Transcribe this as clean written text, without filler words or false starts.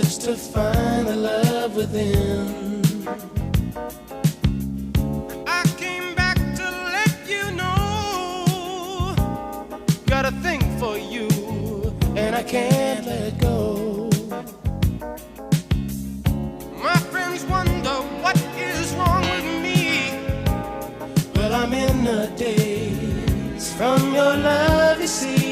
search to find the love within. I came back to let you know, got a thing for you, and I can't let go. My friends wonder what is wrong with me. Well, I'm in a daze from your love, you see.